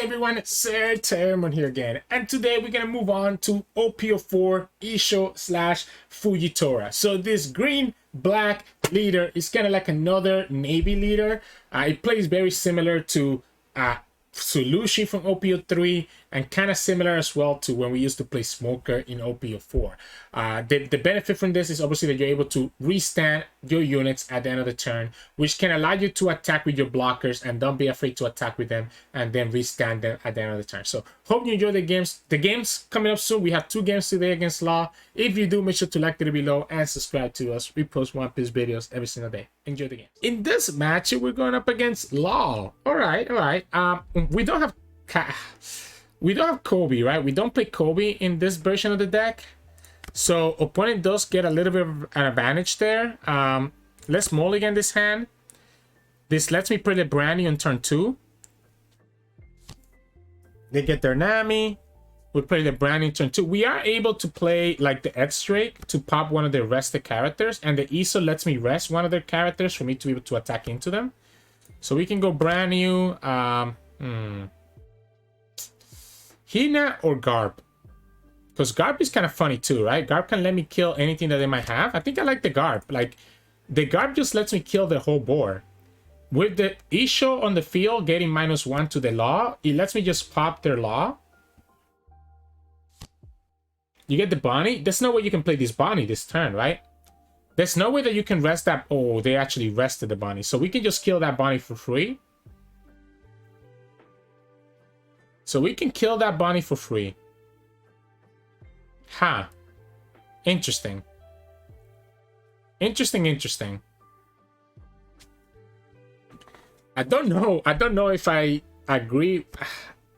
everyone, Sirturmund here again, and today we're gonna move on to OP04 Issho slash Fujitora. So this green black leader is kind of like another navy leader. It plays very similar to Solushi from OP03 and kind of similar as well to when we used to play Smoker in OP04. The benefit from this is obviously that you're able to restand your units at the end of the turn, which can allow you to attack with your blockers and don't be afraid to attack with them and then restand them at the end of the turn. So hope you enjoy the games. The games coming up soon. We have 2 games today against Law. If you do, make sure to like it below and subscribe to us. We post One Piece videos every single day. Enjoy the game. In this match, we're going up against Law. All right. We don't have Kobe, right? We don't play Kobe in this version of the deck. So opponent does get a little bit of an advantage there. Let's mulligan this hand. This lets me play the Brannew on turn 2. They get their Nami. We play the Brannew turn 2. We are able to play like the Edge Drake to pop one of the rested characters. And the Izou lets me rest one of their characters for me to be able to attack into them. So we can go Brannew. Hina or Garp? Because Garp is kind of funny too, right? Garp can let me kill anything that they might have. I think I like the Garp. Like, the Garp just lets me kill the whole board. With the Issho on the field getting -1 to the Law, it lets me just pop their Law. You get the Bonnie? There's no way you can play this Bonnie this turn, right? There's no way that you can rest that. Oh, they actually rested the Bonnie. So we can just kill that Bonnie for free. So we can kill that Bonnie for free. Huh. Interesting. Interesting. I don't know if I agree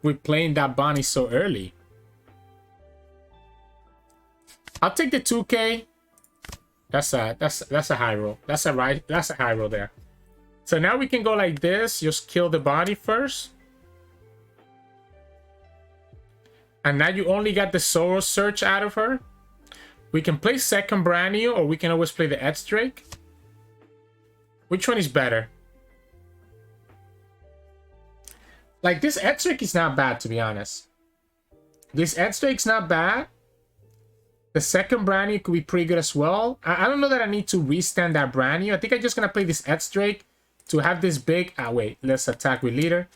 with playing that Bonnie so early. I'll take the 2K. That's a high roll. That's a high roll there. So now we can go like this. Just kill the body first. And now you only got the Zoro search out of her. We can play second Brannew, or we can always play the Edge Drake. Which one is better? Like, this Edge Drake is not bad, to be honest. This Edge Drake's not bad. The second Brannew could be pretty good as well. I don't know that I need to restand that Brannew. I think I'm just going to play this Edge Drake to have this big... wait. Let's attack with leader.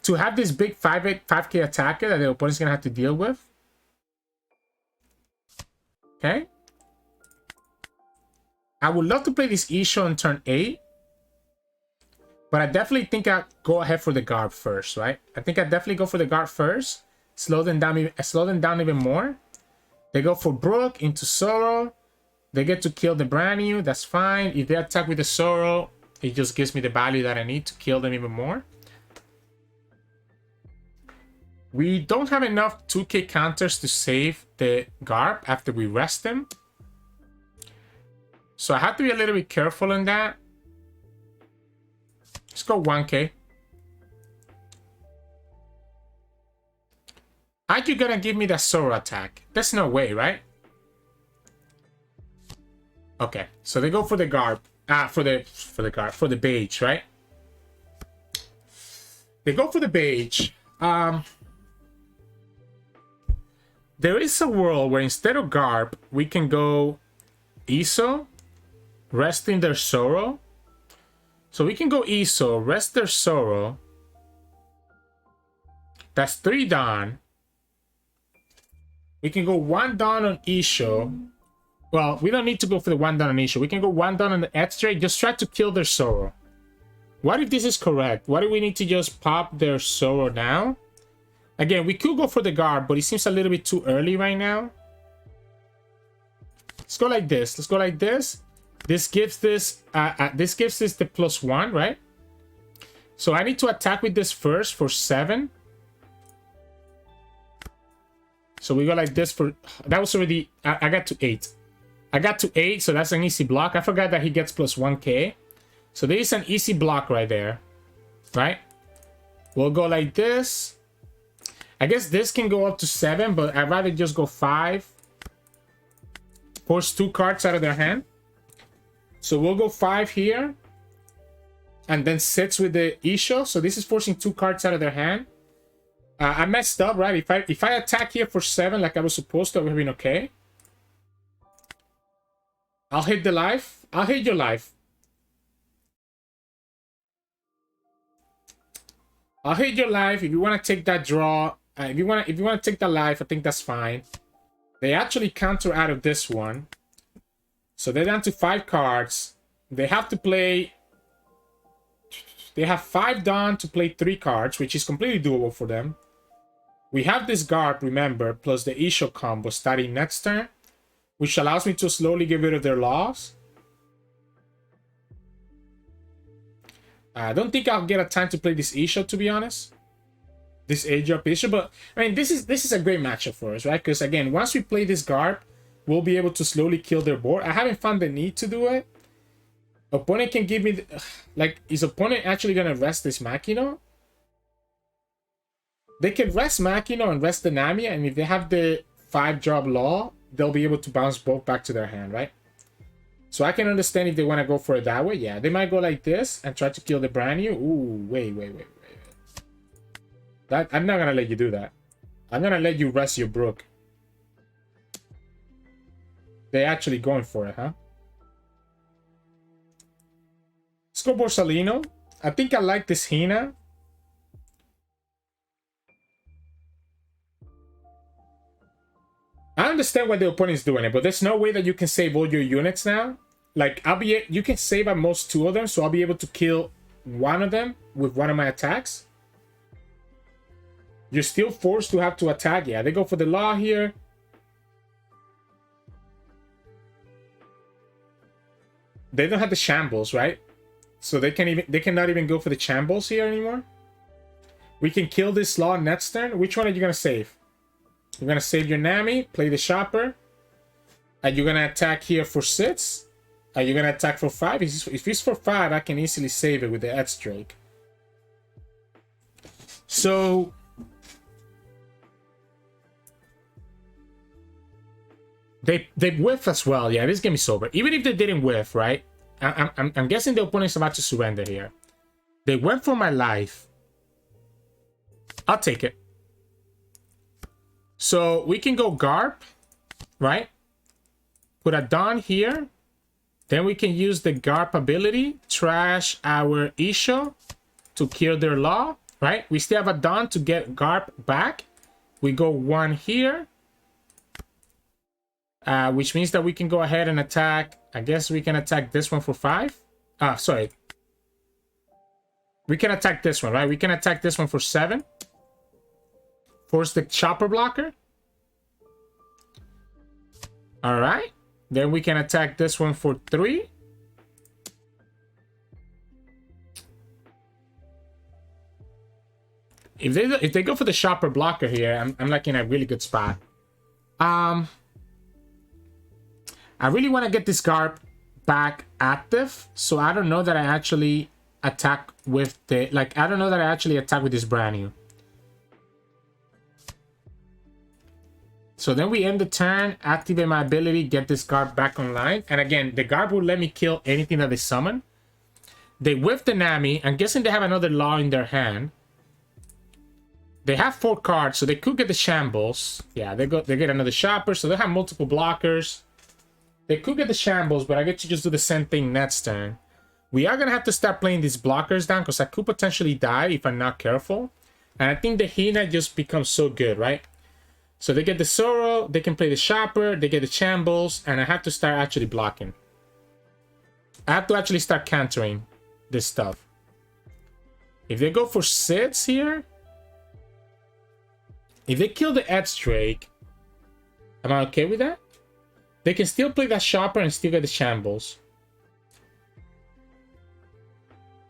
To have this big 5K attacker that the opponent's going to have to deal with. Okay. I would love to play this Issho on turn 8. But I definitely think I'll go ahead for the Garp first, right? I think I definitely go for the Garp first. Slow them down even more. They go for Brook into Zoro. They get to kill the Brannew. That's fine. If they attack with the Zoro, it just gives me the value that I need to kill them even more. We don't have enough 2K counters to save the Garp after we rest him. So I have to be a little bit careful in that. Let's go 1K. Are you gonna give me that Zoro attack? There's no way, right? Okay, so they go for the Garp. For the Beige, right? They go for the Beige. There is a world where instead of Garp, we can go Izou, resting their Zoro. So we can go Izou, rest their Zoro. That's 3 Dawn. We can go 1 Dawn on Issho. Well, we don't need to go for the 1 Dawn on Issho. We can go 1 Dawn on the Edge Drake. Just try to kill their Zoro. What if this is correct? What if we need to just pop their Zoro now? Again, we could go for the Garp, but it seems a little bit too early right now. Let's go like this. Let's go like this. This gives this the +1, right? So I need to attack with this first for 7. So we go like this for... That was already... I got to 8. I got to 8, so that's an easy block. I forgot that he gets +1K. So there is an easy block right there. Right? We'll go like this. I guess this can go up to 7, but I'd rather just go 5. Force 2 cards out of their hand. So we'll go 5 here. and then sits with the Issho. So this is forcing 2 cards out of their hand. I messed up, right? If I attack here for 7 like I was supposed to, I would have been okay. I'll hit the life. I'll hit your life. I'll hit your life if you want to take that draw. If you want to take that life, I think that's fine. They actually counter out of this one, so they're down to 5 cards. They have to play. They have 5 down to play 3 cards, which is completely doable for them. We have this Garp, remember, plus the Issho combo starting next turn, which allows me to slowly get rid of their laws. I don't think I'll get a time to play this Issho, to be honest. This age-up Issho, but I mean, this is a great matchup for us, right? Because again, once we play this Garp, we'll be able to slowly kill their board. I haven't found the need to do it. Opponent can give me the, like, is opponent actually gonna rest this Makino? They can rest Makino and rest the Nami, and if they have the 5-drop law, they'll be able to bounce both back to their hand, right? So I can understand if they want to go for it that way. Yeah, they might go like this and try to kill the Brannew. Ooh, wait. That, I'm not gonna let you do that. I'm gonna let you rest your Brook. They're actually going for it, huh? Let's go Borsalino. I think I like this Hina. I understand why the opponent's doing it, but there's no way that you can save all your units now. Like, you can save at most 2 of them, so I'll be able to kill 1 of them with 1 of my attacks. You're still forced to have to attack. Yeah, they go for the law here. They don't have the shambles, right? So they cannot even go for the shambles here anymore. We can kill this law next turn. Which one are you gonna save? You're gonna save your Nami, play the Shopper, and you're gonna attack here for 6. Are you gonna attack for 5? If it's for 5, I can easily save it with the Edge Drake. So they whiff as well. Yeah, this game is over. Even if they didn't whiff, right? I'm guessing the opponent's about to surrender here. They went for my life. I'll take it. So we can go Garp, right? Put a Dawn here. Then we can use the Garp ability, trash our Issho to kill their law, right? We still have a Dawn to get Garp back. We go 1 here. Which means that we can go ahead and attack. I guess we can attack this one for 5. Sorry. We can attack this one, right? We can attack this one for 7. Force the Chopper blocker. All right. Then we can attack this one for 3. If they go for the Chopper blocker here, I'm like in a really good spot. I really want to get this Garp back active, so I don't know that I actually attack with the I don't know that I actually attack with this Brannew. So then we end the turn, activate my ability, get this Garp back online. And again, the Garp will let me kill anything that they summon. They whiff the Nami. I'm guessing they have another law in their hand. They have 4 cards, so they could get the Shambles. Yeah, they get another Shopper, so they have multiple blockers. They could get the Shambles, but I get to just do the same thing next turn. We are going to have to start playing these blockers down, because I could potentially die if I'm not careful. And I think the Hina just becomes so good, right? So they get the Tsuru, they can play the Shopper, they get the Shambles, and I have to start actually blocking. I have to actually start countering this stuff. If they go for 6 here, if they kill the Edge Drake, am I okay with that? They can still play that Shopper and still get the Shambles.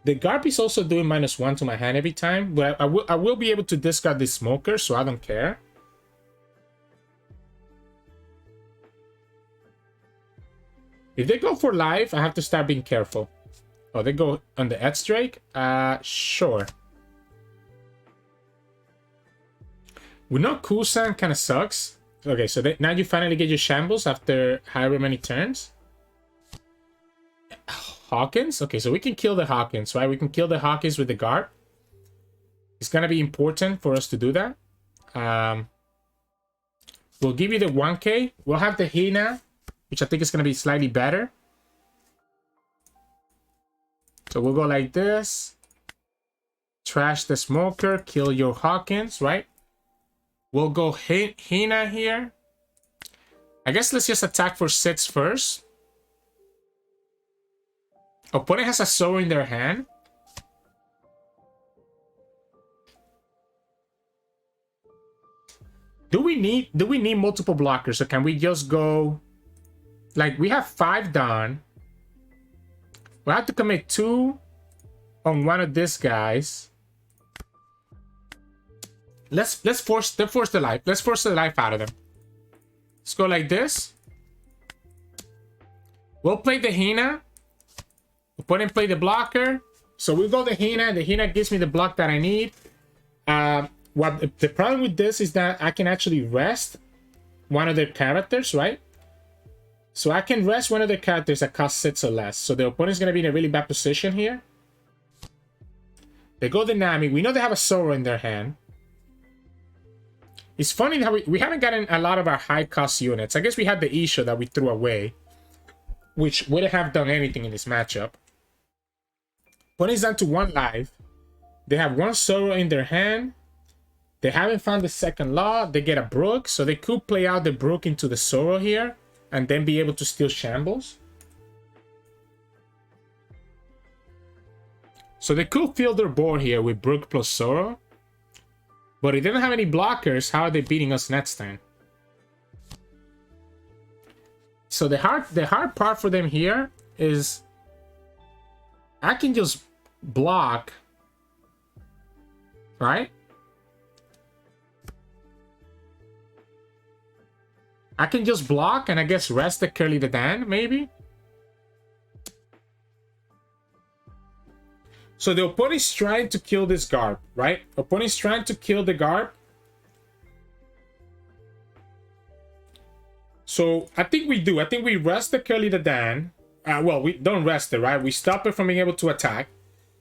The Garp is also doing -1 to my hand every time, but I will be able to discard this Smoker, so I don't care. If they go for life, I have to start being careful. Oh, they go on the Edge Drake? Sure. We know Kuzan kind of sucks. Okay, so now you finally get your Shambles after however many turns. Hawkins? Okay, so we can kill the Hawkins, right? We can kill the Hawkins with the Garp. It's gonna be important for us to do that. We'll give you the 1K. We'll have the Hina, which I think is going to be slightly better. So we'll go like this. Trash the Smoker. Kill your Hawkins, right? We'll go Hina here. I guess let's just attack for 6 first. Opponent has a Tsuru in their hand. Do we need multiple blockers, or can we just go like we have 5 done? We have to commit 2 on one of these guys. Let's force the life. Let's force the life out of them. Let's go like this. We'll play the Hina. Opponent play the blocker. So we'll go the Hina. The Hina gives me the block that I need. What the problem with this is that I can actually rest one of their characters, right? So I can rest one of their characters that costs 6 or less. So the opponent's going to be in a really bad position here. They go the Nami. We know they have a Tsuru in their hand. It's funny how we haven't gotten a lot of our high-cost units. I guess we had the Issho that we threw away, which wouldn't have done anything in this matchup. Opponent's down to 1 life. They have 1 Tsuru in their hand. They haven't found the second law. They get a Brook, so they could play out the Brook into the Tsuru here and then be able to steal Shambles. So they could fill their board here with Brook plus Tsuru. But if they don't have any blockers, how are they beating us next turn? So the hard part for them here is I can just block, right? I can just block and I guess rest the Curly the Dan, maybe? So the opponent's trying to kill this Garp, right? Opponent's trying to kill the Garp. So I think we do. I think we rest the Curly the Dan. Well, we don't rest it, right? We stop it from being able to attack.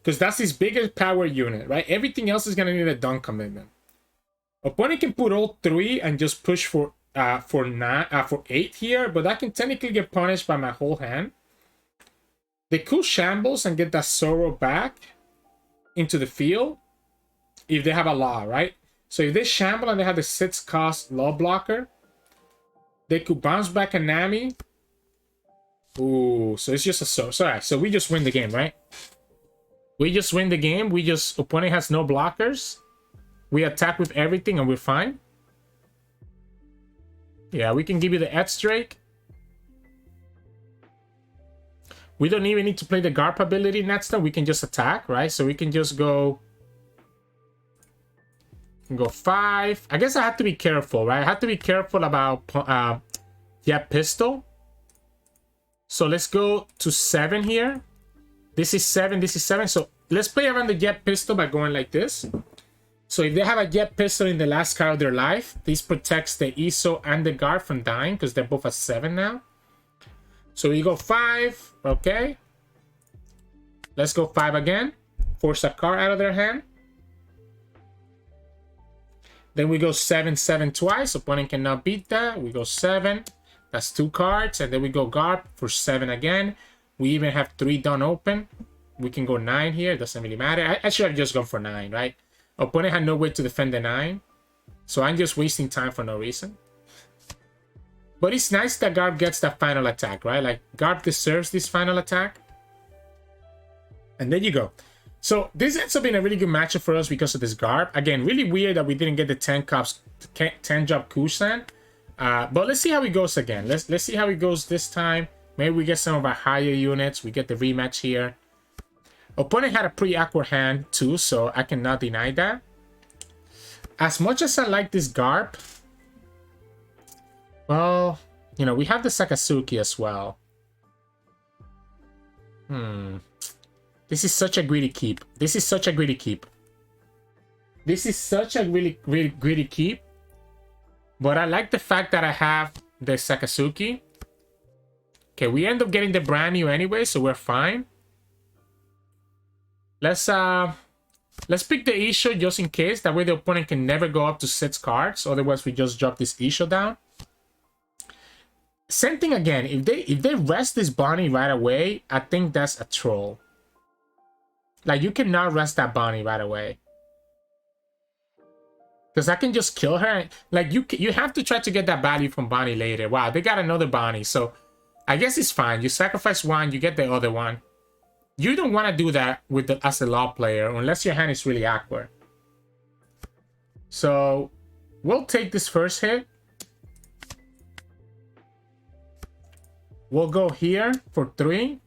Because that's his biggest power unit, right? Everything else is going to need a dunk commitment. Opponent can put all 3 and just push for 8 here, but that can technically get punished by my whole hand. They could Shambles and get that Tsuru back into the field if they have a law, right? So if they Shamble and they have the 6 cost law blocker, they could bounce back a Nami. Ooh, so it's just a sorry. So we just win the game, right? We just win the game. Opponent has no blockers. We attack with everything and we're fine. Yeah, we can give you the Edge Drake. We don't even need to play the Garp ability next time. We can just attack, right? So we can just go 5. I guess I have to be careful, right? I have to be careful about pistol. So let's go to 7 here. This is 7, this is 7. So let's play around the Jet Pistol by going like this. So if they have a Jet Pistol in the last card of their life, this protects the Izou and the Garp from dying because they're both at 7 now. So we go 5, okay. Let's go 5 again. Force a card out of their hand. Then we go 7, 7 twice. Opponent cannot beat that. We go 7. That's 2 cards. And then we go Garp for 7 again. We even have 3 done open. We can go 9 here. Doesn't really matter. I should have just gone for 9, right? Opponent had no way to defend the 9. So I'm just wasting time for no reason. But it's nice that Garp gets that final attack, right? Like, Garp deserves this final attack. And there you go. So this ends up being a really good matchup for us because of this Garp. Again, really weird that we didn't get the 10 drop Kuzan. But let's see how it goes again. Let's see how it goes this time. Maybe we get some of our higher units. We get the rematch here. Opponent had a pretty awkward hand too, so I cannot deny that. As much as I like this Garp, well, you know, we have the Sakazuki as well. This is such a greedy keep. This is such a greedy keep. This is such a really greedy keep. But I like the fact that I have the Sakazuki. Okay, we end up getting the Brannew anyway, so we're fine. Let's Let's pick the Issho just in case. That way the opponent can never go up to 6 cards. Otherwise, we just drop this Issho down. Same thing again. If they rest this Bonnie right away, I think that's a troll. Like, you cannot rest that Bonnie right away. Because I can just kill her. Like, you have to try to get that value from Bonnie later. Wow, they got another Bonnie. So, I guess it's fine. You sacrifice one, you get the other one. You don't want to do that with as a law player unless your hand is really awkward. So, we'll take this first hit. We'll go here for 3.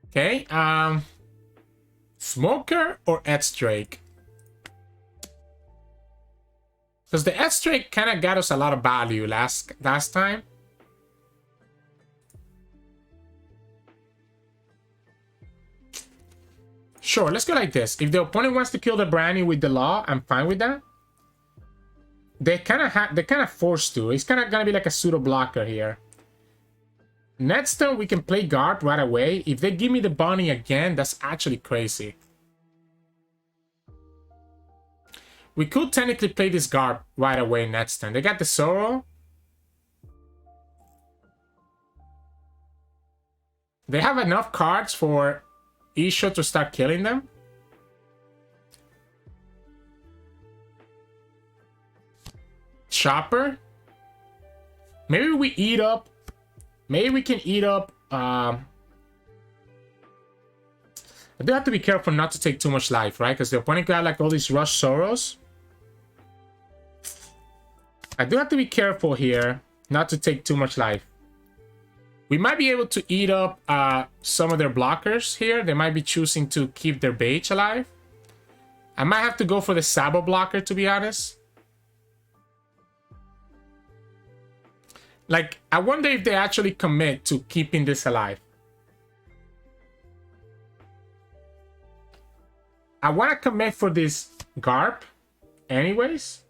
Okay, Smoker or Edge-Drake? Because the Edge-Drake kind of got us a lot of value last time. Sure, let's go like this. If the opponent wants to kill the Brannew with the law, I'm fine with that. They're kind of forced to. It's kind of gonna be like a pseudo blocker here. Next turn we can play Garp right away. If they give me the Bonnie again, that's actually crazy. We could technically play this Garp right away next turn. They got the Tsuru. They have enough cards for Issho to start killing them. Chopper. Maybe we eat up. Maybe we can eat up. I do have to be careful not to take too much life, right? Because the opponent got like all these rush Soros. I do have to be careful here not to take too much life. We might be able to eat up some of their blockers here. They might be choosing to keep their Beige alive. I might have to go for the Sabo blocker, to be honest. Like, I wonder if they actually commit to keeping this alive. I want to commit for this Garp anyways.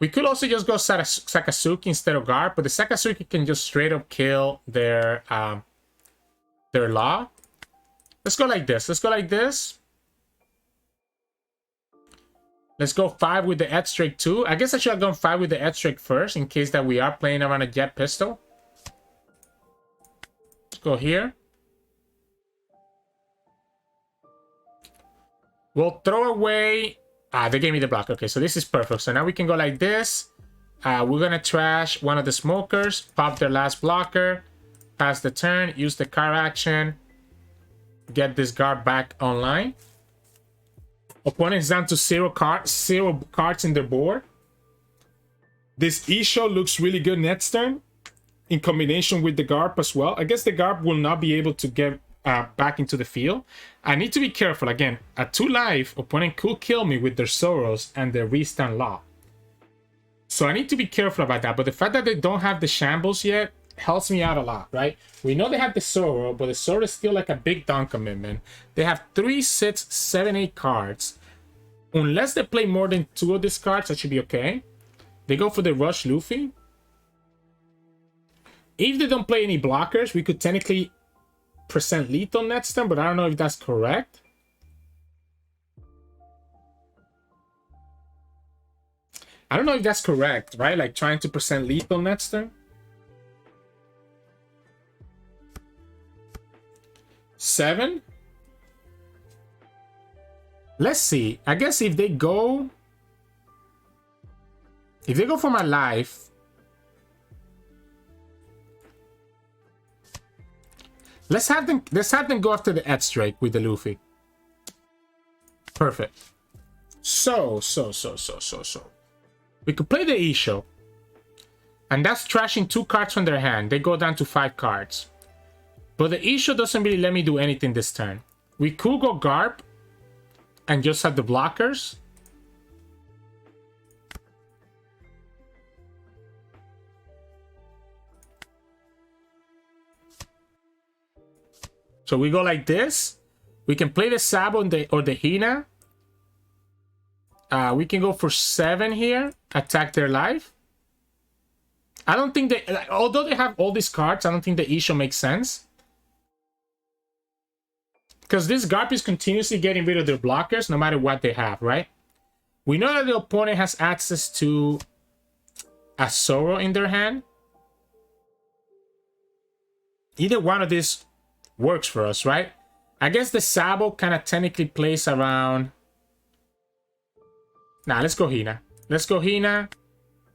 We could also just go Sakazuki instead of Garp, but the Sakazuki can just straight up kill their law. Let's go like this. Let's go like this. Let's go 5 with the Edge-Drake too. I guess I should have gone 5 with the Edge-Drake first in case that we are playing around a jet pistol. Let's go here. We'll throw away... they gave me the block. Okay, so this is perfect. So now we can go like this. We're going to trash one of the smokers. Pop their last blocker. Pass the turn. Use the card action. Get this guard back online. Opponent's down to 0 cards in their board. This Issho looks really good next turn. In combination with the Garp as well. I guess the Garp will not be able to get back into the field. I need to be careful. Again, at 2 life, opponent could kill me with their Soros and their Restand Law. So I need to be careful about that. But the fact that they don't have the Shambles yet helps me out a lot, right? We know they have the Tsuru, but the Tsuru is still like a big down commitment. They have 3, 6, 7, 8 cards. Unless they play more than 2 of these cards, that should be okay. They go for the Rush Luffy. If they don't play any blockers, we could technically percent lethal next turn, but I don't know if that's correct. I don't know if that's correct, right? Like trying to percent lethal next turn. 7. Let's see. I guess if they go for my life, let's have them go after the Edge-Drake with the Luffy. Perfect. So. We could play the Issho. And that's trashing 2 cards from their hand. They go down to 5 cards. But the Issho doesn't really let me do anything this turn. We could go Garp and just have the blockers. So we go like this. We can play the Sabo or the Hina. We can go for 7 here. Attack their life. I don't think they, like, although they have all these cards, I don't think the Issho makes sense. Because this Garp is continuously getting rid of their blockers no matter what they have, right? We know that the opponent has access to a Tsuru in their hand. Either one of these works for us, right? I guess the Sabo kind of technically plays around... Nah, let's go Hina. Let's go Hina.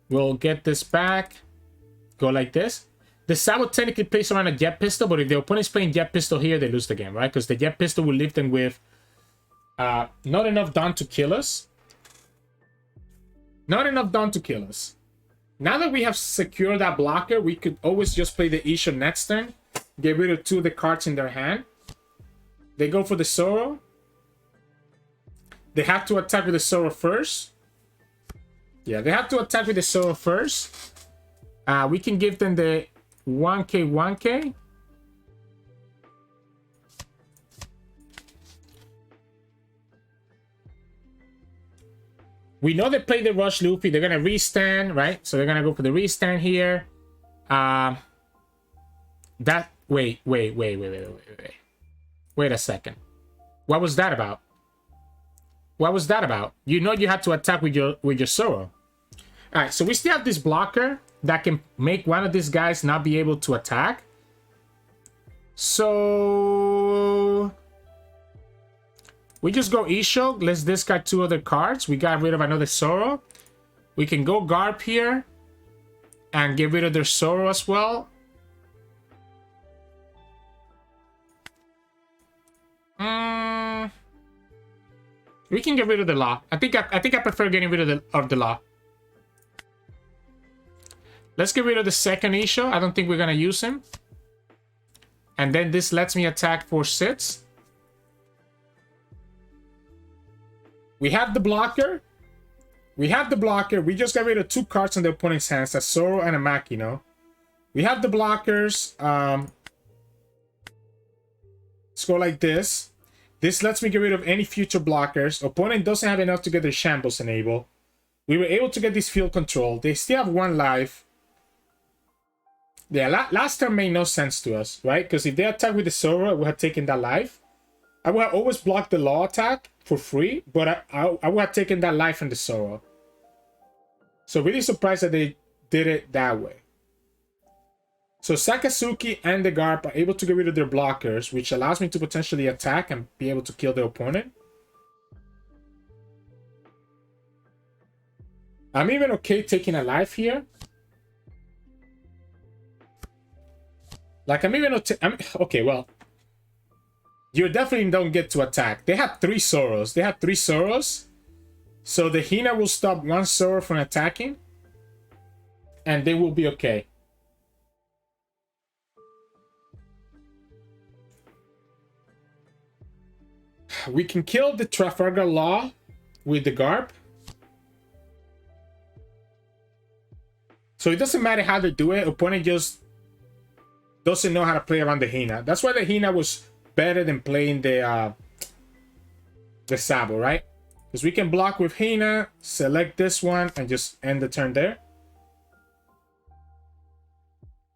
We'll get this back. Go like this. The Sabo technically plays around a Jet Pistol, but if the opponent's playing Jet Pistol here, they lose the game, right? Because the Jet Pistol will leave them with not enough down to kill us. Not enough down to kill us. Now that we have secured that blocker, we could always just play the Issho next turn. Get rid of 2 of the cards in their hand. They go for the Tsuru. They have to attack with the Tsuru first. Yeah, they have to attack with the Tsuru first. We can give them the 1k, 1k. We know they play the Rush Luffy. They're going to restand, right? So they're going to go for the restand here. Wait a second. What was that about? What was that about? You know you had to attack with your Tsuru. Alright, so we still have this blocker that can make one of these guys not be able to attack. So we just go Issho. Let's discard 2 other cards. We got rid of another Tsuru. We can go Garp here and get rid of their Tsuru as well. We can get rid of the law. I think I prefer getting rid of the law. Let's get rid of the second Issho. I don't think we're gonna use him. And then this lets me attack for 6. We have the blocker. We have the blocker. We just got rid of 2 cards in the opponent's hands. A Tsuru and a Makino. We have the blockers. Let's go like this. This lets me get rid of any future blockers. Opponent doesn't have enough to get their shambles enabled. We were able to get this field control. They still have 1 life. Yeah, last turn made no sense to us, right? Because if they attack with the Tsuru, I would have taken that life. I would have always blocked the law attack for free, but I would have taken that life from the Tsuru. So really surprised that they did it that way. So Sakazuki and the Garp are able to get rid of their blockers, which allows me to potentially attack and be able to kill the opponent. I'm even okay taking a life here. Like, I'm even okay, well, you definitely don't get to attack. They have 3 Tsurus. They have 3 Tsurus. So the Hina will stop 1 Tsuru from attacking. And they will be okay. We can kill the Trafalgar Law with the Garp. So it doesn't matter how they do it. Opponent just doesn't know how to play around the Hina. That's why the Hina was better than playing the Sabo, right? Because we can block with Hina, select this one, and just end the turn there.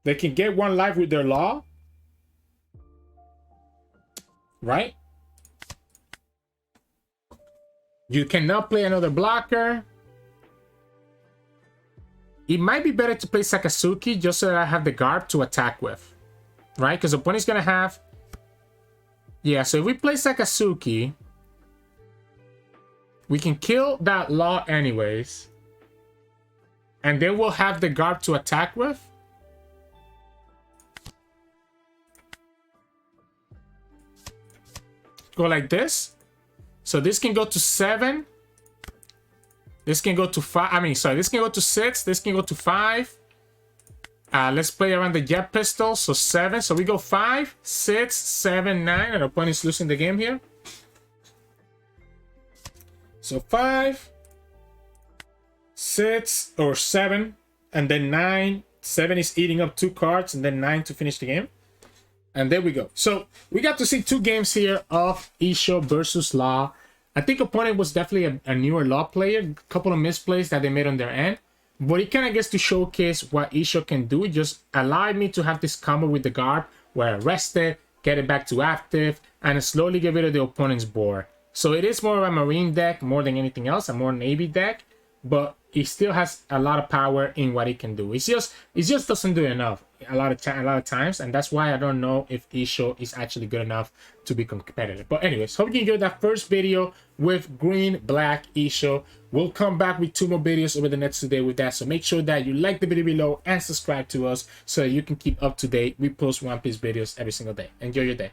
They can get 1 life with their Law. Right? You cannot play another blocker. It might be better to play Sakazuki just so that I have the Garp to attack with. Right? Because the opponent's going to have... Yeah, so if we play Sakazuki, we can kill that Law anyways. And then we'll have the Garp to attack with. Go like this. So this can go to 7. This can go to 5. I mean, sorry, this can go to 6. This can go to 5. Let's play around the Jet Pistol. So 7. So we go 5, 6, 7, 9. And our opponent's losing the game here. So 5, 6, or 7. And then 9. 7 is eating up 2 cards. And then 9 to finish the game. And there we go. So we got to see 2 games here of Issho versus Law. I think opponent was definitely a newer Law player. A couple of misplays that they made on their end. but it kind of gets to showcase what Issho can do. It just allowed me to have this combo with the Garp where I rest it, get it back to active, and slowly get rid of the opponent's board. So it is more of a Marine deck more than anything else, a more Navy deck, but it still has a lot of power in what it can do. It just doesn't do enough a lot of times, and that's why I don't know if Issho is actually good enough to be competitive. But anyways, hope you enjoyed that first video with Green Black Issho. We'll come back with 2 more videos over the next 2 days with that, so make sure that you like the video below and subscribe to us so you can keep up to date. We post One Piece videos every single day. Enjoy your day.